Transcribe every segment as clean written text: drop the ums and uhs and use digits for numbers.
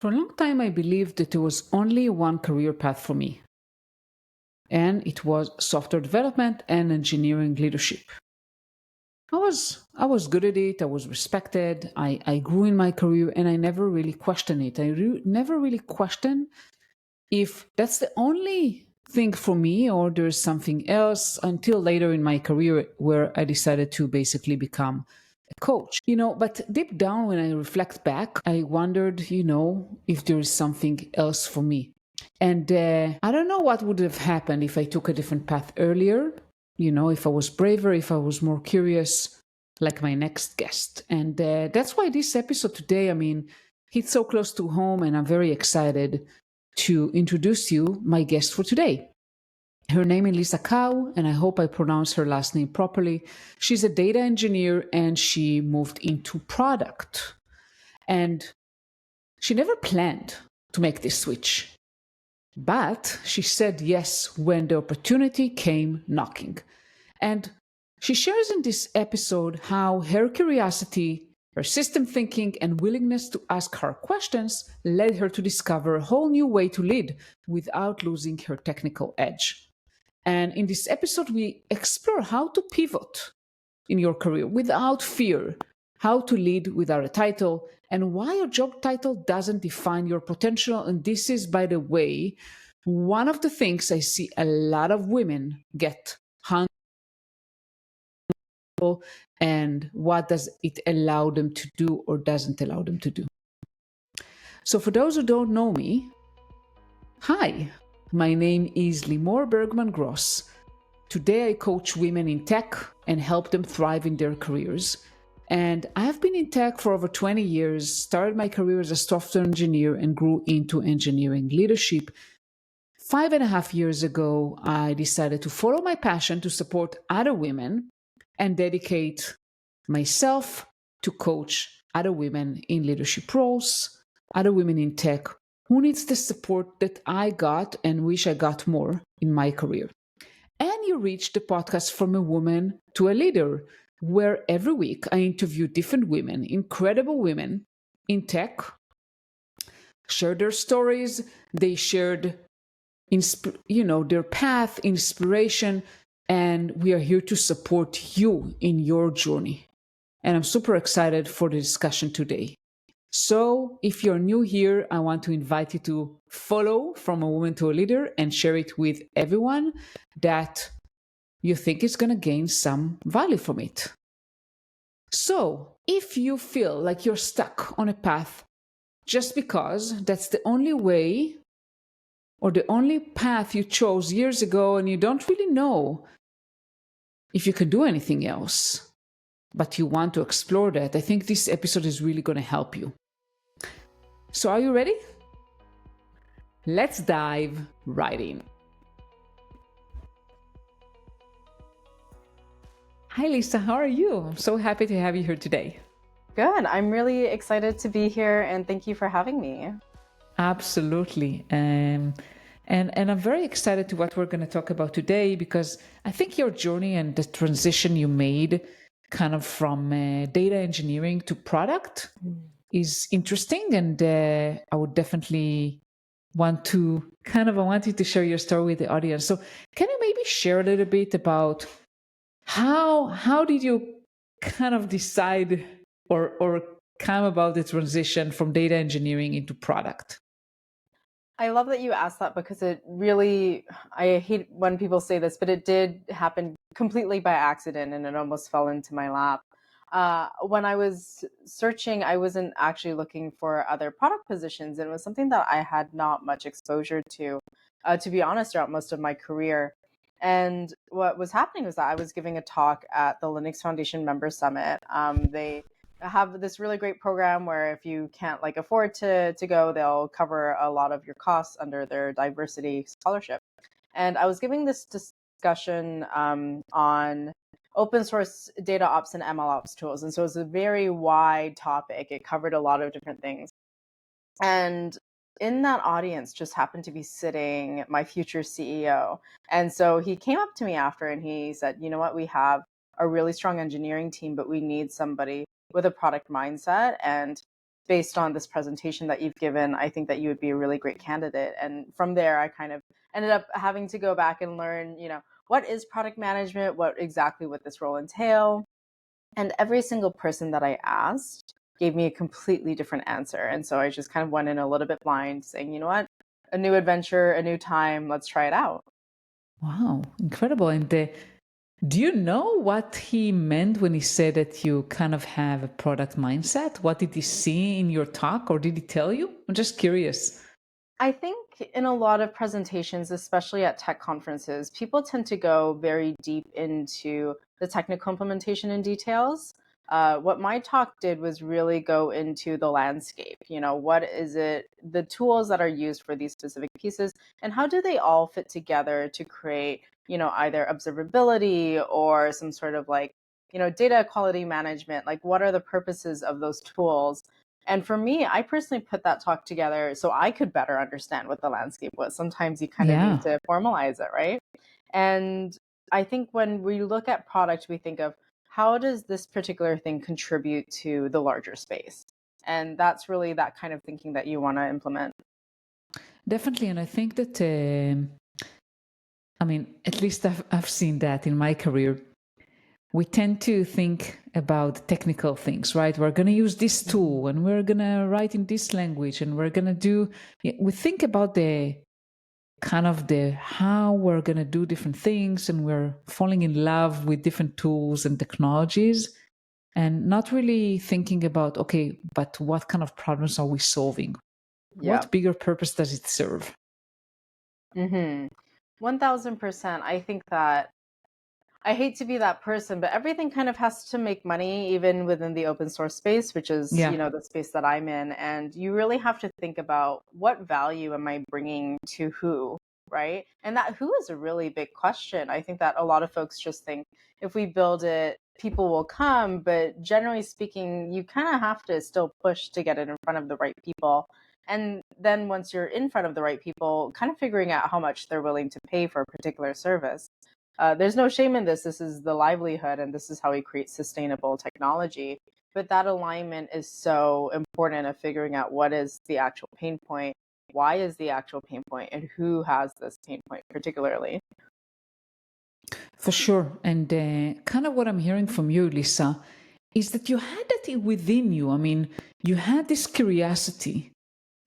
For a long time, I believed that there was only one career path for me, and it was software development and engineering leadership. I was good at it. I was respected. I grew in my career, and I never really questioned it. Never really questioned if that's the only thing for me or there's something else until later in my career where I decided to basically become a coach. But deep down, when I reflect back, I wondered, if there is something else for me. And I don't know what would have happened if I took a different path earlier, if I was braver, if I was more curious, like my next guest. And that's why this episode today, hits so close to home, and I'm very excited to introduce you my guest for today. Her name is Lisa Cao, and I hope I pronounce her last name properly. She's a data engineer, and she moved into product. And she never planned to make this switch. But she said yes when the opportunity came knocking. And she shares in this episode how her curiosity, her system thinking, and willingness to ask hard questions led her to discover a whole new way to lead without losing her technical edge. And in this episode, we explore how to pivot in your career without fear, how to lead without a title, and why your job title doesn't define your potential. And this is, by the way, one of the things I see a lot of women get hung on, and what does it allow them to do or doesn't allow them to do. So for those who don't know me, hi, my name is Limor Bergman Gross. Today I coach women in tech and help them thrive in their careers. And I have been in tech for over 20 years, started my career as a software engineer and grew into engineering leadership. 5.5 years ago, I decided to follow my passion to support other women and dedicate myself to coach other women in leadership roles, other women in tech who needs the support that I got and wish I got more in my career. And you reach the podcast From a Woman to a Leader, where every week I interview different women, incredible women in tech, share their stories. They shared their path, inspiration, and we are here to support you in your journey. And I'm super excited for the discussion today. So if you're new here, I want to invite you to follow From a Woman to a Leader and share it with everyone that you think is going to gain some value from it. So if you feel like you're stuck on a path just because that's the only way or the only path you chose years ago and you don't really know if you can do anything else, but you want to explore that, I think this episode is really going to help you. So are you ready? Let's dive right in. Hi, Lisa. How are you? I'm so happy to have you here today. Good. I'm really excited to be here, and thank you for having me. Absolutely. And I'm very excited to what we're going to talk about today, because I think your journey and the transition you made kind of from data engineering to product is interesting. And I would definitely I want you to share your story with the audience. So can you maybe share a little bit about how did you kind of decide or come about the transition from data engineering into product? I love that you asked that because it really, I hate when people say this, but it did happen completely by accident and it almost fell into my lap. When I was searching, I wasn't actually looking for other product positions. And it was something that I had not much exposure to be honest, throughout most of my career. And what was happening was that I was giving a talk at the Linux Foundation Member Summit. They have this really great program where if you can't afford to go, they'll cover a lot of your costs under their diversity scholarship. And I was giving this discussion on open source data ops and ML ops tools. And so it's a very wide topic. It covered a lot of different things. And in that audience just happened to be sitting my future CEO. And so he came up to me after and he said, you know what, we have a really strong engineering team, but we need somebody with a product mindset. And based on this presentation that you've given, I think that you would be a really great candidate. And from there, I kind of ended up having to go back and learn, what is product management, what exactly would this role entail. And every single person that I asked gave me a completely different answer. And so I just kind of went in a little bit blind, saying, you know what, a new adventure, a new time, let's try it out. Wow, incredible. And do you know what he meant when he said that you kind of have a product mindset? What did he see in your talk, or did he tell you? I'm just curious. I think in a lot of presentations, especially at tech conferences, people tend to go very deep into the technical implementation and details. What my talk did was really go into the landscape. What is it, the tools that are used for these specific pieces, and how do they all fit together to create, either observability or some sort of like, data quality management? Like, what are the purposes of those tools? And for me, I personally put that talk together so I could better understand what the landscape was. Sometimes you kind of need Yeah. to formalize it, right? And I think when we look at product, we think of how does this particular thing contribute to the larger space? And that's really that kind of thinking that you want to implement. Definitely. And I think that, I mean, at least I've seen that in my career. We tend to think about technical things, right? We're going to use this tool and we're going to write in this language and we're going to do, we think about the kind of the how we're going to do different things, and we're falling in love with different tools and technologies, and not really thinking about, okay, but what kind of problems are we solving? Yeah. What bigger purpose does it serve? 1000%. I think that I hate to be that person, but everything kind of has to make money, even within the open source space, which is, Yeah. the space that I'm in. And you really have to think about what value am I bringing to who, right? And that who is a really big question. I think that a lot of folks just think if we build it, people will come. But generally speaking, you kind of have to still push to get it in front of the right people. And then once you're in front of the right people, kind of figuring out how much they're willing to pay for a particular service. There's no shame in this. This is the livelihood, and this is how we create sustainable technology. But that alignment is so important of figuring out what is the actual pain point, why is the actual pain point, and who has this pain point particularly. For sure. And kind of what I'm hearing from you, Lisa, is that you had that within you. I mean, you had this curiosity.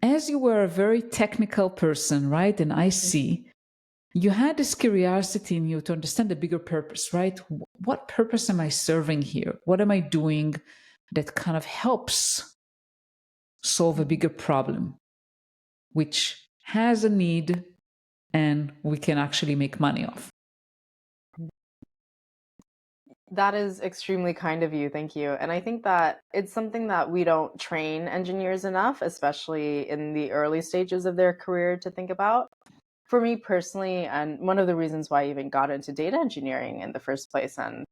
As you were a very technical person, right? And I see you had this curiosity in you to understand the bigger purpose, right? What purpose am I serving here? What am I doing that kind of helps solve a bigger problem, which has a need and we can actually make money off? That is extremely kind of you. Thank you. And I think that it's something that we don't train engineers enough, especially in the early stages of their career, to think about. For me personally, and one of the reasons why I even got into data engineering in the first place, and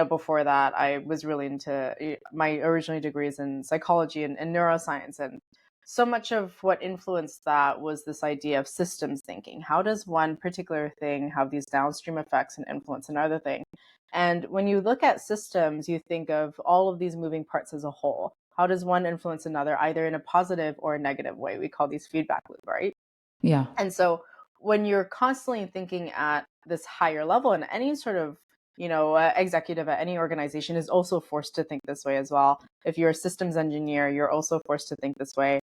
before that, I was really into my original degrees in psychology and neuroscience. And so much of what influenced that was this idea of systems thinking. How does one particular thing have these downstream effects and influence another thing? And when you look at systems, you think of all of these moving parts as a whole. How does one influence another, either in a positive or a negative way? We call these feedback loop, right? Yeah. And so when you're constantly thinking at this higher level, and any sort of executive at any organization is also forced to think this way as well. If you're a systems engineer, you're also forced to think this way.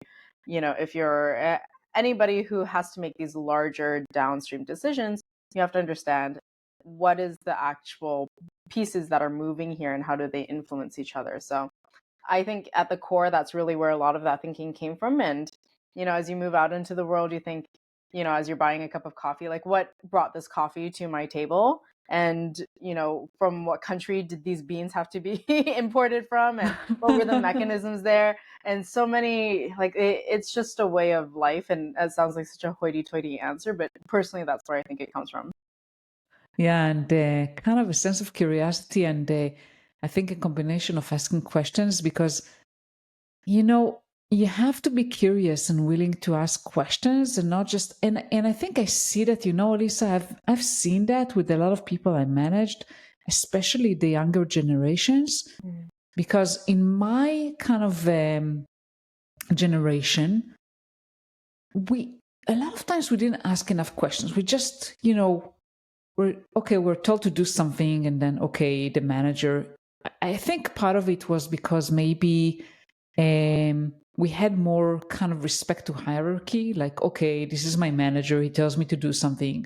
If you're anybody who has to make these larger downstream decisions, you have to understand what is the actual pieces that are moving here and how do they influence each other. So I think at the core, that's really where a lot of that thinking came from. And, as you move out into the world, you think, as you're buying a cup of coffee, like, what brought this coffee to my table? And, from what country did these beans have to be imported from? And what were the mechanisms there? And so many, like, it's just a way of life. And it sounds like such a hoity toity answer, but personally, that's where I think it comes from. Yeah, and kind of a sense of curiosity, and I think a combination of asking questions, because you have to be curious and willing to ask questions, and not just and I think I see that, Lisa, I've seen that with a lot of people I managed, especially the younger generations, because in my kind of generation, we a lot of times we didn't ask enough questions. We just, we're told to do something, and then okay, the manager. I think part of it was because maybe we had more kind of respect to hierarchy. Like, okay, this is my manager. He tells me to do something.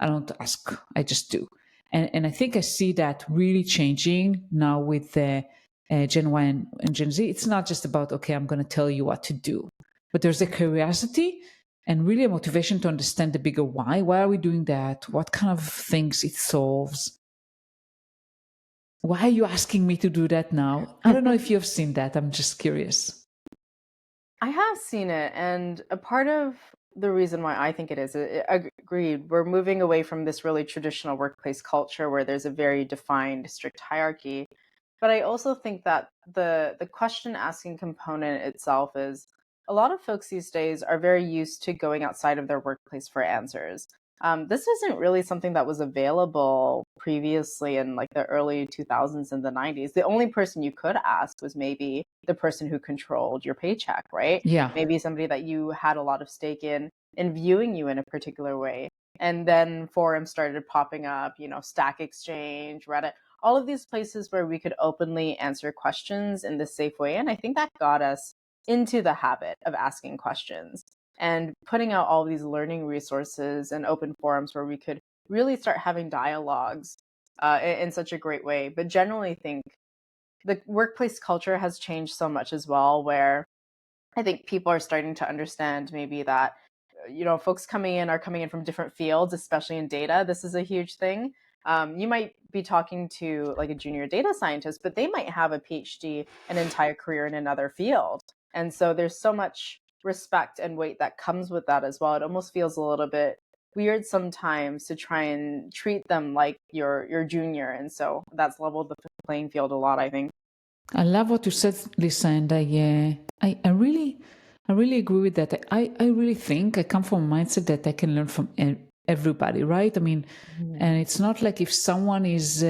I don't ask. I just do. And I think I see that really changing now with Gen Y and Gen Z. It's not just about, okay, I'm going to tell you what to do, but there's a curiosity and really a motivation to understand the bigger why. Why are we doing that? What kind of things it solves? Why are you asking me to do that now? I don't know if you've seen that. I'm just curious. I have seen it, and a part of the reason why I think it is, agreed, we're moving away from this really traditional workplace culture where there's a very defined, strict hierarchy. But I also think that the question asking component itself is a lot of folks these days are very used to going outside of their workplace for answers. This isn't really something that was available previously in like the early 2000s and the 90s. The only person you could ask was maybe the person who controlled your paycheck, right? Yeah. Maybe somebody that you had a lot of stake in viewing you in a particular way. And then forums started popping up, Stack Exchange, Reddit, all of these places where we could openly answer questions in this safe way. And I think that got us into the habit of asking questions and putting out all these learning resources and open forums where we could really start having dialogues in such a great way. But generally think the workplace culture has changed so much as well, where I think people are starting to understand maybe that folks coming in are coming in from different fields, especially in data. This is a huge thing. You might be talking to like a junior data scientist, but they might have a PhD, an entire career in another field. And so there's so much respect and weight that comes with that as well. It almost feels a little bit weird sometimes to try and treat them like your junior. And so that's leveled the playing field a lot, I think. I love what you said, Lisa, and I really agree with that. I really think I come from a mindset that I can learn from everybody, right? I mean, Mhm. and it's not like if someone is.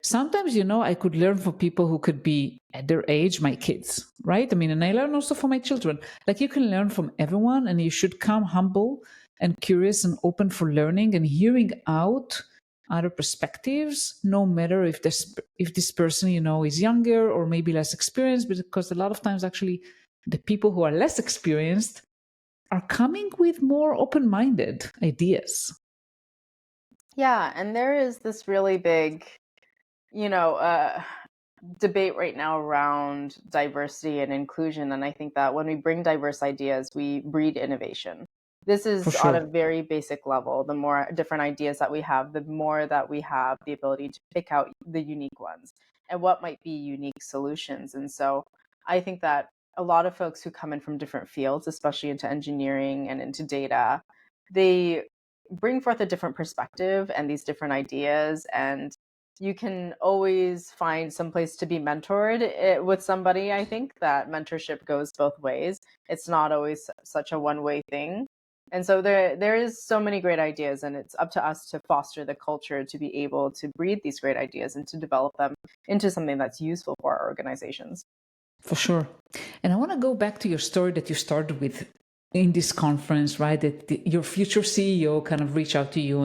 Sometimes, I could learn from people who could be at their age, my kids, right? I mean, and I learn also from my children. Like you can learn from everyone, and you should come humble and curious and open for learning and hearing out other perspectives, no matter if this person is younger or maybe less experienced, because a lot of times actually the people who are less experienced are coming with more open-minded ideas. Yeah, and there is this really big, you know, uh, debate right now around diversity and inclusion. And I think that when we bring diverse ideas, we breed innovation. This For is on a sure. very basic level. The more different ideas that we have, the more that we have the ability to pick out the unique ones and what might be unique solutions. And so I think that a lot of folks who come in from different fields, especially into engineering and into data, they bring forth a different perspective and these different ideas. And you can always find some place to be mentored with somebody. I think that mentorship goes both ways. It's not always such a one-way thing. And so there is so many great ideas, and it's up to us to foster the culture to be able to breed these great ideas and to develop them into something that's useful for our organizations. For sure. And I want to go back to your story that you started with in this conference, right? That your future CEO kind of reached out to you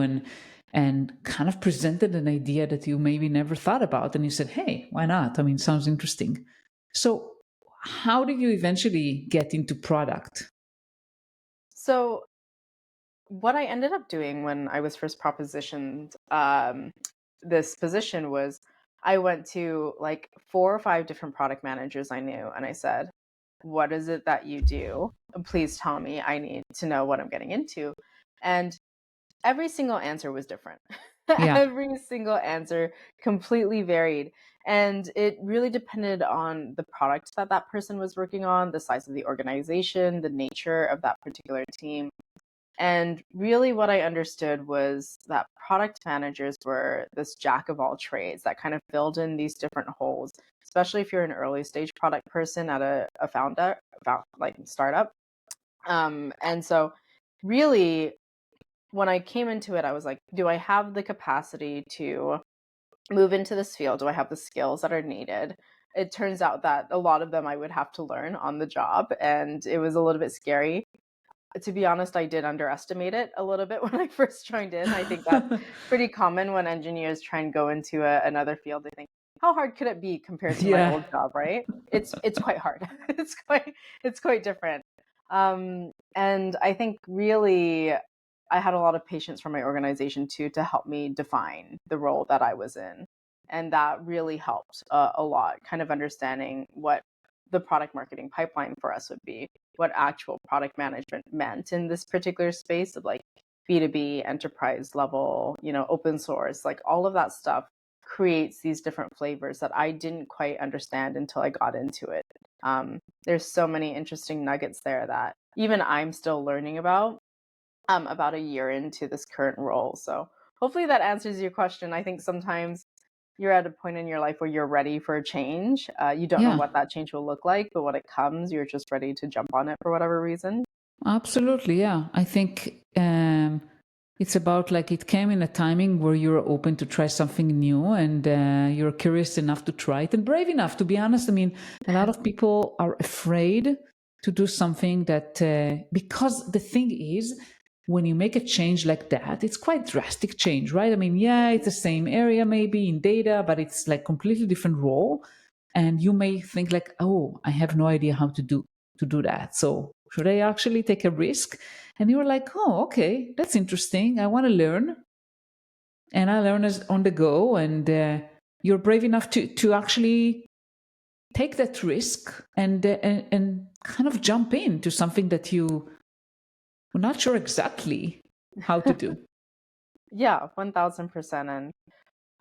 and kind of presented an idea that you maybe never thought about. And you said, hey, why not? I mean, sounds interesting. So, how did you eventually get into product? So what I ended up doing when I was first propositioned this position was I went to like 4 or 5 different product managers I knew, and I said, "What is it that you do? Please tell me. I need to know what I'm getting into." And every single answer was different. Yeah. Every single answer completely varied. And it really depended on the product that that person was working on, the size of the organization, the nature of that particular team. And really, what I understood was that product managers were this jack of all trades that kind of filled in these different holes, especially if you're an early stage product person at a like startup. And so, really, when I came into it, I was like, do I have the capacity to move into this field? Do I have the skills that are needed? it turns out that a lot of them I would have to learn on the job, and it was a little bit scary. To be honest, I did underestimate it a little bit when I first joined in. I think that's pretty common when engineers try and go into another field. They think, how hard could it be compared to my Yeah. old job, right? It's quite hard. It's quite different. And I think really I had a lot of patience from my organization too to help me define the role that I was in. And that really helped a lot, kind of understanding what the product marketing pipeline for us would be, what actual product management meant in this particular space of like B2B, enterprise level, open source, like all of that stuff creates these different flavors that I didn't quite understand until I got into it. There's so many interesting nuggets there that even I'm still learning about a year into this current role. So hopefully that answers your question. I think sometimes you're at a point in your life where you're ready for a change. You don't know Yeah, what that change will look like, but when it comes, you're just ready to jump on it for whatever reason. absolutely. Yeah. I think it's about like it came in a timing where you're open to try something new and you're curious enough to try it and brave enough, to be honest. I mean, a lot of people are afraid to do something that, because the thing is, when you make a change like that, it's quite drastic change, right? I mean, yeah, it's the same area maybe in data, but it's like completely different role. And you may think like, oh, I have no idea how to do that. So should I actually take a risk? And you were like, oh, okay, that's interesting. I want to learn. And I learn as on the go. And you're brave enough to actually take that risk and kind of jump into something that you were not sure exactly how to do. Yeah, 1000%. And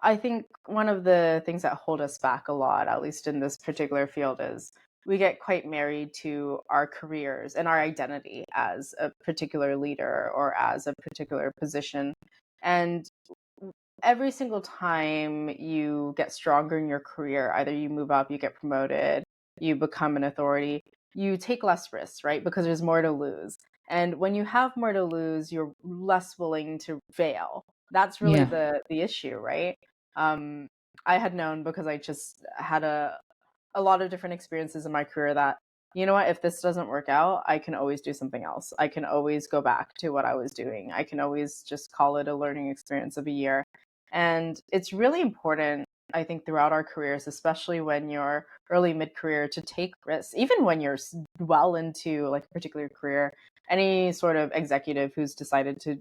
I think one of the things that hold us back a lot, at least in this particular field, is we get quite married to our careers and our identity as a particular leader or as a particular position. And every single time you get stronger in your career, either you move up, you get promoted, you become an authority, you take less risks, right? Because there's more to lose. And when you have more to lose, you're less willing to fail. That's really Yeah. the issue, right? Um, I had known because I just had a lot of different experiences in my career that, you know what, if this doesn't work out, I can always do something else. I can always go back to what I was doing. I can always just call it a learning experience of a year. And it's really important, I think, throughout our careers, especially when you're early mid career, to take risks, even when you're well into like a particular career. Any sort of executive who's decided to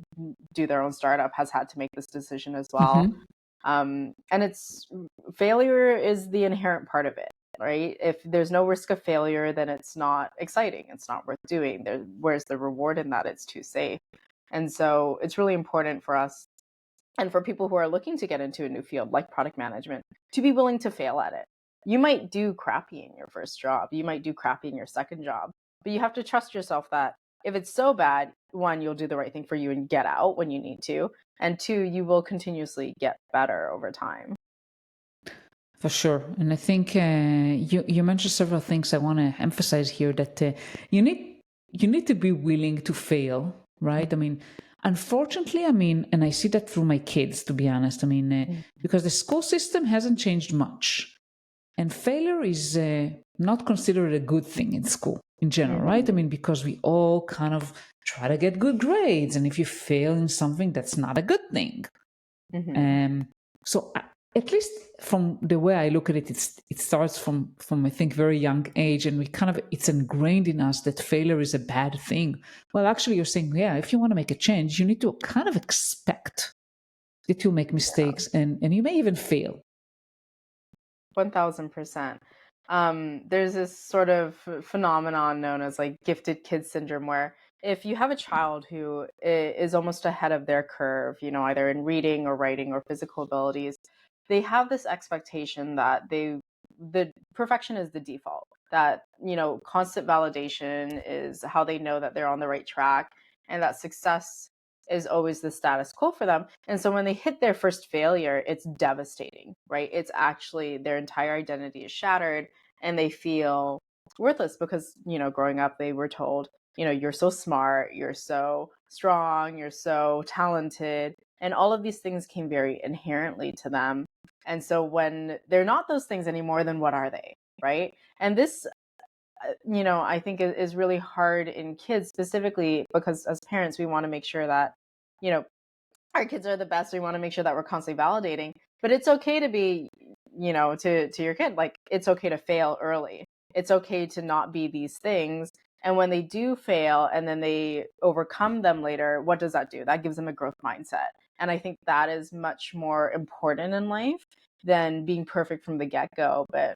do their own startup has had to make this decision as well. Hmm. And it's failure is the inherent part of it, right? If there's no risk of failure, then it's not exciting. It's not worth doing. Where's the reward in that? It's too safe. And so it's really important for us and for people who are looking to get into a new field like product management to be willing to fail at it. You might do crappy in your first job, you might do crappy in your second job, but you have to trust yourself that if it's so bad, one, you'll do the right thing for you and get out when you need to, and two, you will continuously get better over time. For sure. And I think you mentioned several things I want to emphasize here that you need to be willing to fail, right? I mean, unfortunately, I mean, and I see that through my kids, to be honest. I mean, because the school system hasn't changed much, and failure is not considered a good thing in school in general, right? I Mhm. mean, because we all kind of try to get good grades, and if you fail in something, that's not a good thing. Mhm. Um, so at least from the way I look at it, it starts from I think very young age, and we kind of it's ingrained in us that failure is a bad thing. Well, actually, you're saying, yeah, if you want to make a change, you need to kind of expect that you'll make Yeah. mistakes and you may even fail. 1000%. There's this sort of phenomenon known as like gifted kid syndrome, where if you have a child who is almost ahead of their curve, either in reading or writing or physical abilities, they have this expectation that the perfection is the default, that, constant validation is how they know that they're on the right track, and that success is always the status quo for them. And so when they hit their first failure, it's devastating, right? It's actually their entire identity is shattered and they feel worthless because, growing up, they were told, you're so smart, you're so strong, you're so talented. And all of these things came very inherently to them. And so when they're not those things anymore, then what are they? Right. And this, I think is really hard in kids specifically because as parents, we want to make sure that, you know, our kids are the best. We want to make sure that we're constantly validating, but it's okay to be, to your kid, like it's okay to fail early. It's okay to not be these things. And when they do fail and then they overcome them later, what does that do? That gives them a growth mindset. And I think that is much more important in life than being perfect from the get-go. But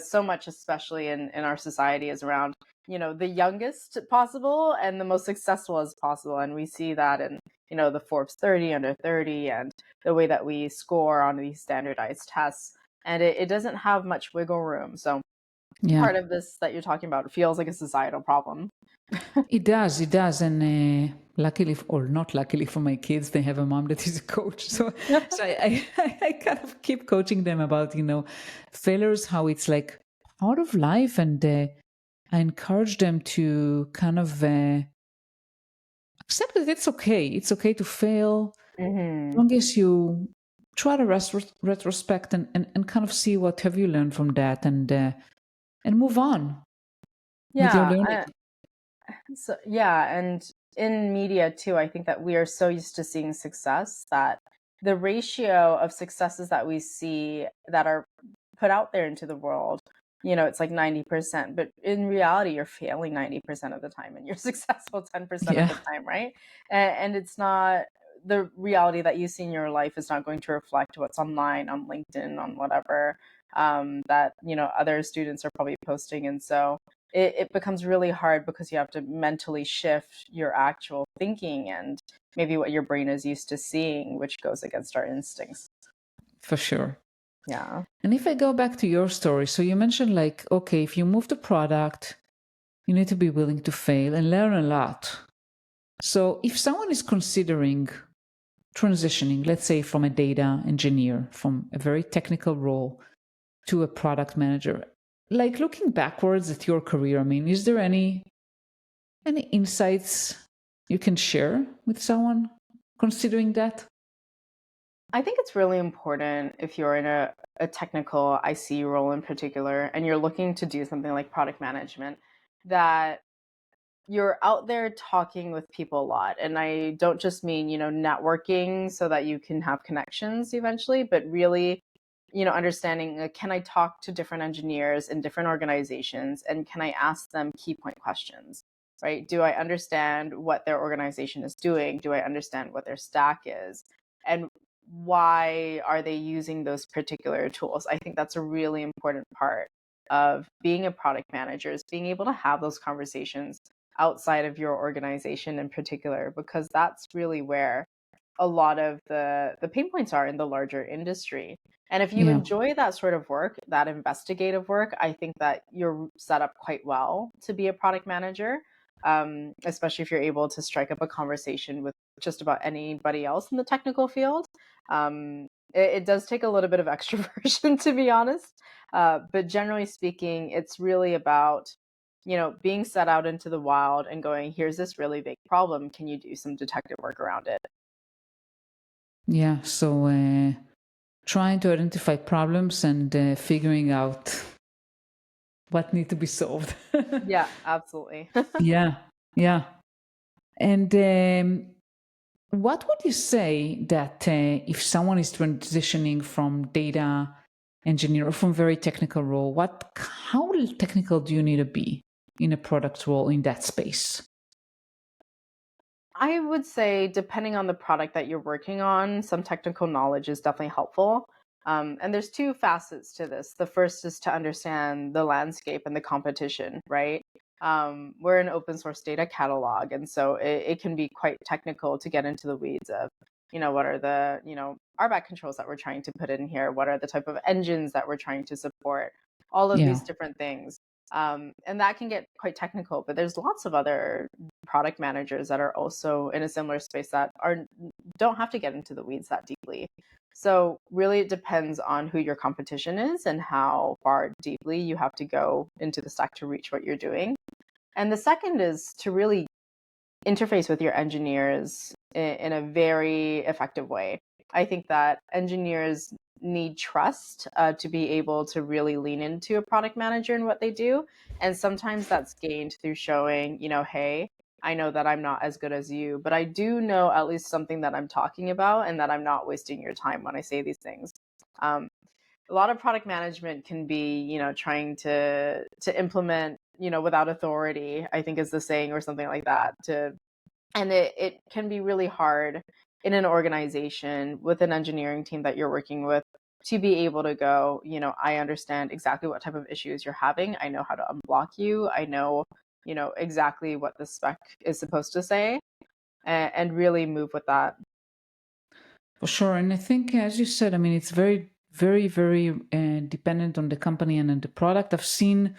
so much, especially in our society, is around, the youngest possible and the most successful as possible. And we see that in the Forbes 30 under 30 and the way that we score on these standardized tests. And it doesn't have much wiggle room. So Yeah. part of this that you're talking about feels like a societal problem. It does, and luckily, or not luckily for my kids, they have a mom that is a coach. So I kind of keep coaching them about failures, how it's like part of life, and I encourage them to kind of accept that it's okay. It's okay to fail, as Mm-hmm. long as you try to retrospect and kind of see what have you learned from that, and move on with your Yeah. learning. So, yeah, and in media too, I think that we are so used to seeing success that the ratio of successes that we see that are put out there into the world, it's like 90%, but in reality, you're failing 90% of the time and you're successful 10% of Yeah, the time, right? And it's not the reality that you see in your life is not going to reflect what's online, on LinkedIn, on whatever that, other students are probably posting. And so, it becomes really hard because you have to mentally shift your actual thinking and maybe what your brain is used to seeing, which goes against our instincts. for sure. Yeah. And if I go back to your story, so you mentioned like, okay, if you move the product, you need to be willing to fail and learn a lot. So if someone is considering transitioning, let's say from a data engineer, from a very technical role to a product manager, like looking backwards at your career, I mean, is there any insights you can share with someone considering that? I think it's really important if you're in a technical IC role in particular, and you're looking to do something like product management, that you're out there talking with people a lot. And I don't just mean, networking so that you can have connections eventually, but really, understanding, can I talk to different engineers in different organizations and can I ask them key point questions, right? Do I understand what their organization is doing? Do I understand what their stack is? And why are they using those particular tools? I think that's a really important part of being a product manager, is being able to have those conversations outside of your organization in particular, because that's really where a lot of the pain points are in the larger industry. And if you Yeah, enjoy that sort of work, that investigative work, I think that you're set up quite well to be a product manager, especially if you're able to strike up a conversation with just about anybody else in the technical field. It does take a little bit of extroversion, to be honest. But generally speaking, it's really about being set out into the wild and going, here's this really big problem. Can you do some detective work around it? yeah. So trying to identify problems and figuring out what need to be solved. Yeah, absolutely. Yeah, yeah. And what would you say that if someone is transitioning from data engineer or from very technical role, how technical do you need to be in a product role in that space? I would say, depending on the product that you're working on, some technical knowledge is definitely helpful. And there's two facets to this. The first is to understand the landscape and the competition, right? We're an open source data catalog, and so it can be quite technical to get into the weeds of, what are the, RBAC controls that we're trying to put in here? What are the type of engines that we're trying to support? All of Yeah, these different things. And that can get quite technical, but there's lots of other product managers that are also in a similar space that don't have to get into the weeds that deeply. So really it depends on who your competition is and how far deeply you have to go into the stack to reach what you're doing. And the second is to really interface with your engineers in a very effective way. I think that engineers need trust to be able to really lean into a product manager and what they do. And sometimes that's gained through showing, hey, I know that I'm not as good as you, but I do know at least something that I'm talking about and that I'm not wasting your time when I say these things. Um, a lot of product management can be, trying to implement, without authority, I think is the saying or something like that. And it can be really hard in an organization with an engineering team that you're working with to be able to go, I understand exactly what type of issues you're having. I know how to unblock you. I know, exactly what the spec is supposed to say, and really move with that. For sure. And I think, as you said, I mean, it's very, very, very dependent on the company and on the product. I've seen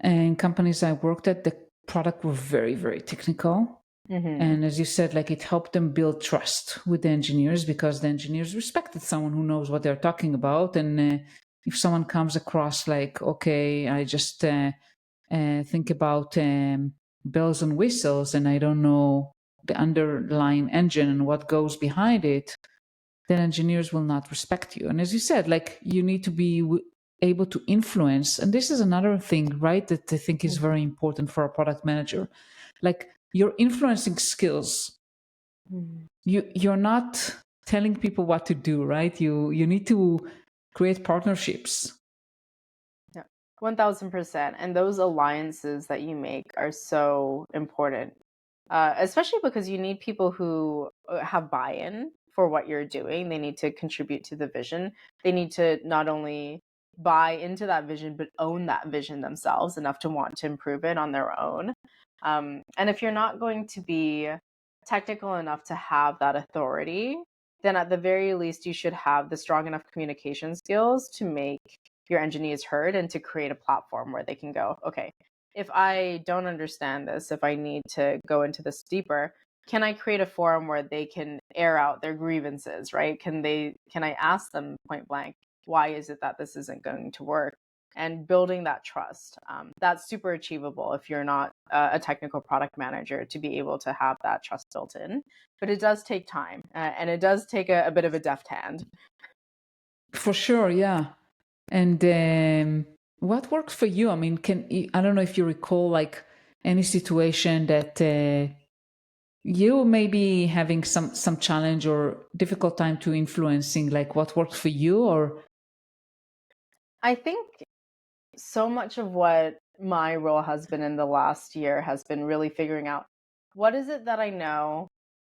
in companies I worked at, the product were very, very technical. Hmm. And as you said, like it helped them build trust with the engineers because the engineers respected someone who knows what they're talking about. And if someone comes across like, okay, I just think about bells and whistles and I don't know the underlying engine and what goes behind it, then engineers will not respect you. And as you said, like you need to be able to influence. And this is another thing, right, that I think is very important for a product manager. Like your influencing skills, Hmm. you're not telling people what to do, right? You need to create partnerships. Yeah, 1000%. And those alliances that you make are so important, especially because you need people who have buy in for what you're doing. They need to contribute to the vision. They need to not only buy into that vision, but own that vision themselves enough to want to improve it on their own. And if you're not going to be technical enough to have that authority, then at the very least, you should have the strong enough communication skills to make your engineers heard and to create a platform where they can go, okay, if I don't understand this, if I need to go into this deeper, can I create a forum where they can air out their grievances, right? Can I ask them point blank, why is it that this isn't going to work? And building that trust, that's super achievable if you're not a technical product manager to be able to have that trust built in. But it does take time, and it does take a bit of a deft hand. For sure, yeah. And what works for you? I mean, I don't know if you recall like any situation that you may be having some challenge or difficult time to influencing, like what worked for you, or I think so much of what my role has been in the last year has been really figuring out what is it that I know,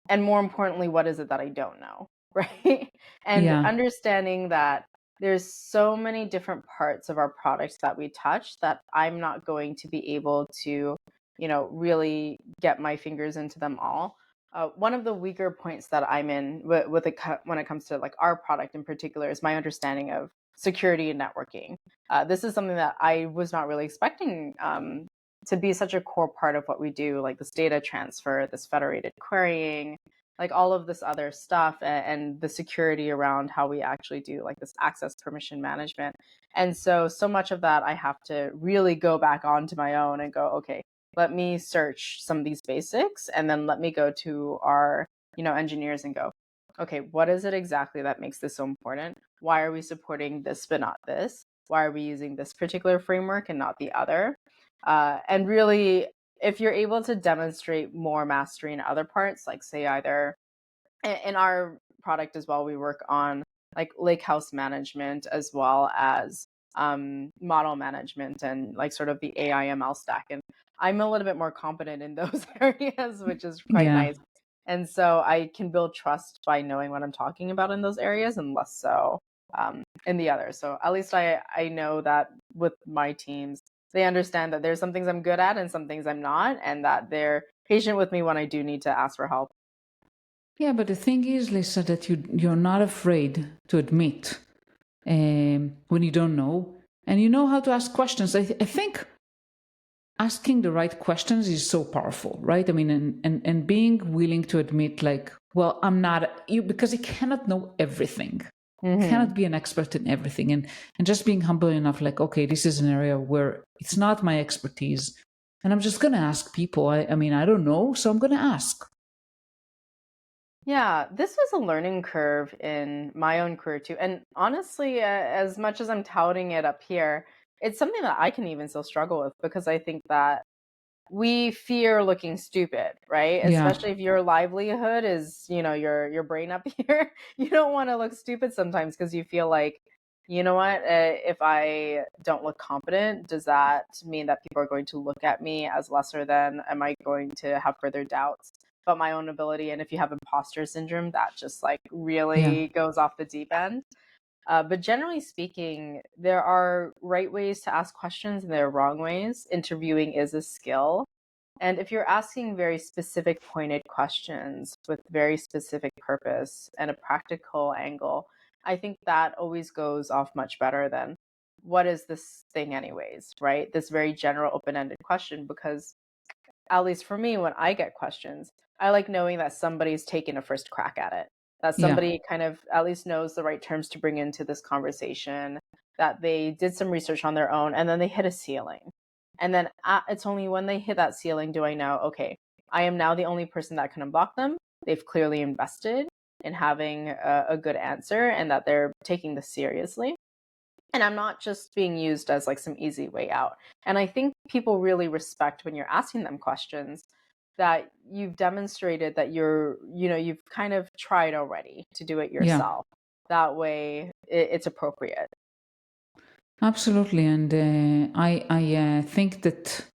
and more importantly, what is it that I don't know, right? And yeah, understanding that there's so many different parts of our products that we touch that I'm not going to be able to, really get my fingers into them all. One of the weaker points that I'm in when it comes to like our product in particular is my understanding of security and networking. This is something that I was not really expecting to be such a core part of what we do, like this data transfer, this federated querying, like all of this other stuff, and the security around how we actually do like this access permission management. And so much of that I have to really go back onto my own and go, okay, let me search some of these basics, and then let me go to our, engineers and go, okay, what is it exactly that makes this so important? Why are we supporting this but not this? Why are we using this particular framework and not the other? And really, if you're able to demonstrate more mastery in other parts, like say either in our product as well, we work on like lake house management as well as model management and like sort of the AI/ML stack. And I'm a little bit more competent in those areas, which is quite yeah. nice. And so I can build trust by knowing what I'm talking about in those areas and less so in the others. So at least I know that with my teams, they understand that there's some things I'm good at and some things I'm not, and that they're patient with me when I do need to ask for help. Yeah, but the thing is, Lisa, that you're not afraid to admit when you don't know, and you know how to ask questions. I think asking the right questions is so powerful, right? I mean, and being willing to admit, like, well, I'm not you, because you cannot know everything. You Hmm. cannot be an expert in everything, and just being humble enough, like, okay, this is an area where it's not my expertise, and I'm just gonna ask people. I mean, I don't know, so I'm gonna ask. Yeah, this was a learning curve in my own career too. And honestly, as much as I'm touting it up here, it's something that I can even still struggle with because I think that we fear looking stupid, right? Yeah, Especially if your livelihood is, your brain up here. You don't want to look stupid sometimes because you feel like, you know what, if I don't look competent, does that mean that people are going to look at me as lesser than? Am I going to have further doubts about my own ability? And if you have imposter syndrome, that just like yeah, really goes off the deep end. But generally speaking, there are right ways to ask questions and there are wrong ways. Interviewing is a skill. And if you're asking very specific, pointed questions with very specific purpose and a practical angle, I think that always goes off much better than what is this thing, anyways, right? This very general, open ended question, because at least for me, when I get questions, I like knowing that somebody's taken a first crack at it, that yeah, somebody kind of at least knows the right terms to bring into this conversation, that they did some research on their own and then they hit a ceiling. And then it's only when they hit that ceiling do I know, okay, I am now the only person that can unblock them. They've clearly invested in having a good answer and that they're taking this seriously. And I'm not just being used as like some easy way out. And I think people really respect when you're asking them questions that you've demonstrated that you've kind of tried already to do it yeah. yourself. That way it's appropriate. Absolutely, and I think that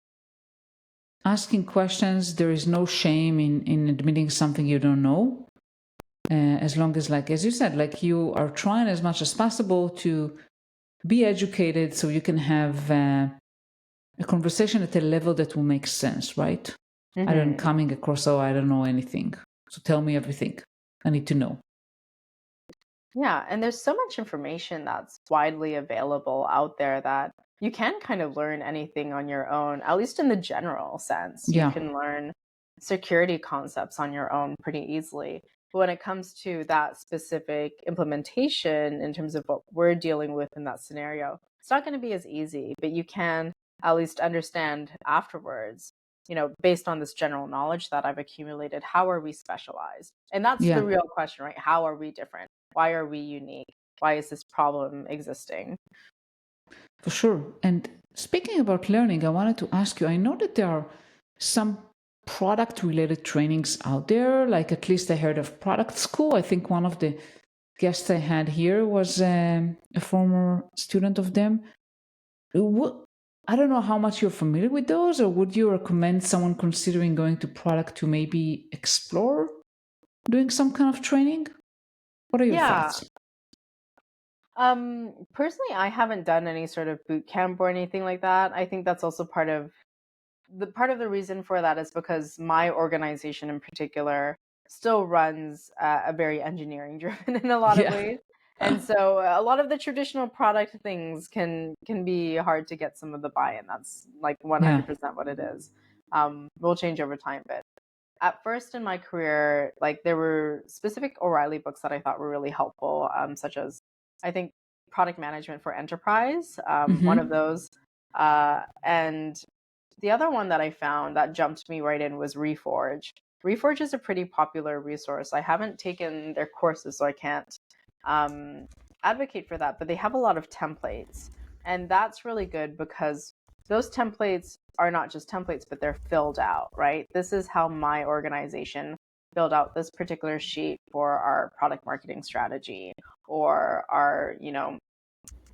asking questions, there is no shame in admitting something you don't know, as long as, like as you said, like you are trying as much as possible to be educated, so you can have a conversation at a level that will make sense, right? I don't Hmm. coming across, oh, I don't know anything, so tell me everything I need to know. Yeah, and there's so much information that's widely available out there that you can kind of learn anything on your own, at least in the general sense. You Yeah, can learn security concepts on your own pretty easily. But when it comes to that specific implementation in terms of what we're dealing with in that scenario, it's not going to be as easy, but you can at least understand afterwards, based on this general knowledge that I've accumulated, how are we specialized? And that's yeah, the real question, right? How are we different? Why are we unique? Why is this problem existing? for sure. And speaking about learning, I wanted to ask you, I know that there are some product related trainings out there, like at least I heard of product school. I think one of the guests I had here was a former student of them. I don't know how much you're familiar with those, or would you recommend someone considering going to product to maybe explore doing some kind of training? What are your Yeah. thoughts? Personally, I haven't done any sort of boot camp or anything like that. I think that's also part of the reason for that is because my organization in particular still runs a very engineering driven in a lot of Yeah, ways. And so a lot of the traditional product things can be hard to get some of the buy-in. That's like yeah. 100% what it is. Will change over time, but at first in my career, like there were specific O'Reilly books that I thought were really helpful, such as I think Product Management for Enterprise, one of Mm-hmm. those. And the other one that I found that jumped me right in was Reforge. Reforge is a pretty popular resource. I haven't taken their courses, so I can't um, advocate for that, but they have a lot of templates. And that's really good because those templates are not just templates, but they're filled out, right? This is how my organization filled out this particular sheet for our product marketing strategy or our,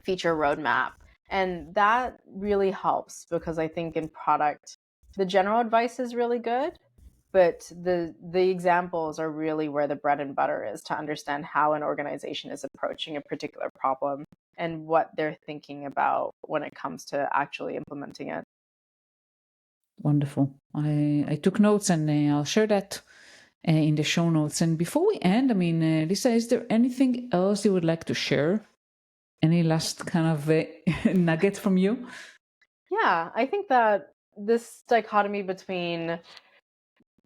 feature roadmap. And that really helps because I think in product, the general advice is really good, but the examples are really where the bread and butter is to understand how an organization is approaching a particular problem and what they're thinking about when it comes to actually implementing it. Wonderful. I took notes and I'll share that in the show notes. And before we end, I mean, Lisa, is there anything else you would like to share? Any last kind of nugget from you? Yeah, I think that this dichotomy between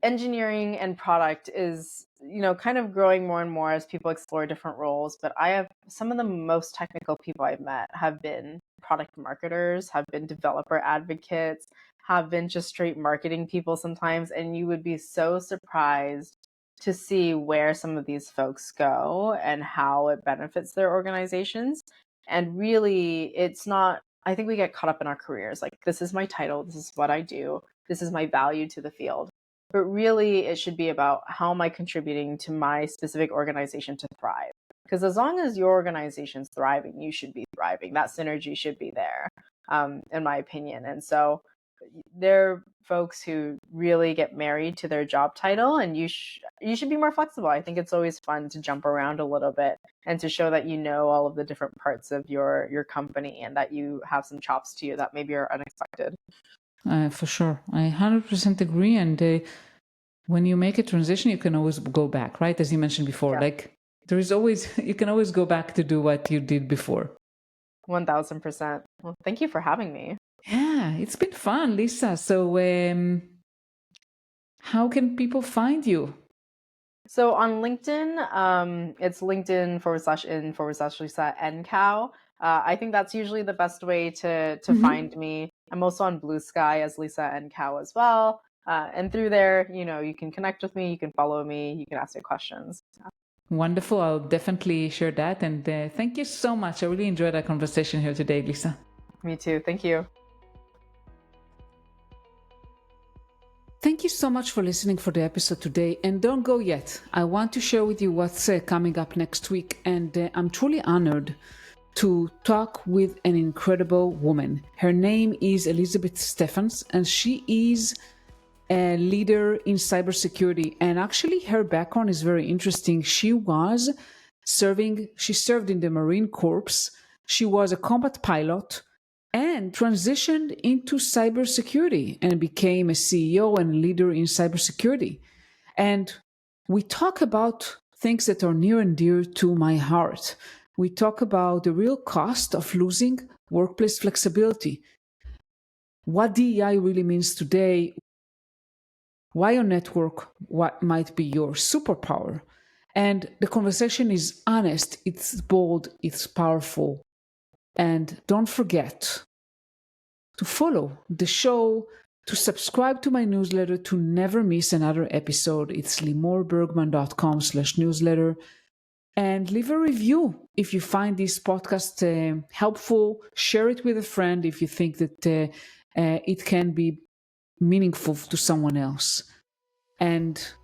engineering and product is, kind of growing more and more as people explore different roles. But I have some of the most technical people I've met have been product marketers, have been developer advocates, have been just straight marketing people sometimes. And you would be so surprised to see where some of these folks go and how it benefits their organizations. And really, it's not, I think we get caught up in our careers. Like, this is my title, this is what I do, this is my value to the field. But really, it should be about how am I contributing to my specific organization to thrive? Because as long as your organization's thriving, you should be thriving. That synergy should be there, in my opinion. And so there are folks who really get married to their job title, and you should be more flexible. I think it's always fun to jump around a little bit and to show that you know all of the different parts of your company and that you have some chops to you that maybe are unexpected. For sure. I 100% agree. And when you make a transition, you can always go back, right? As you mentioned before, Yeah. like there is always, you can always go back to do what you did before. 1000%. Well, thank you for having me. Yeah, it's been fun, Lisa. So how can people find you? So on LinkedIn, it's LinkedIn/in/Lisa Cao. I think that's usually the best way to find me. I'm also on Blue Sky as Lisa Cao as well. And through there, you can connect with me, you can follow me, you can ask me questions. Wonderful. I'll definitely share that. And thank you so much. I really enjoyed our conversation here today, Lisa. Me too. Thank you. Thank you so much for listening for the episode today. And don't go yet. I want to share with you what's coming up next week. And I'm truly honored to talk with an incredible woman. Her name is Elizabeth Stephens, and she is a leader in cybersecurity. And actually, her background is very interesting. She served in the Marine Corps. She was a combat pilot and transitioned into cybersecurity and became a CEO and leader in cybersecurity. And we talk about things that are near and dear to my heart. We talk about the real cost of losing workplace flexibility, what DEI really means today, why your network what might be your superpower. And the conversation is honest, it's bold, it's powerful. And don't forget to follow the show, to subscribe to my newsletter, to never miss another episode. It's limorbergman.com/newsletter. And leave a review if you find this podcast helpful. Share it with a friend if you think that it can be meaningful to someone else. And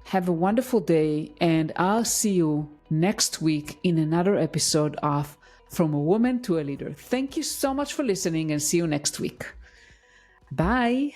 have a wonderful day. And I'll see you next week in another episode of From a Woman to a Leader. Thank you so much for listening, and see you next week. Bye.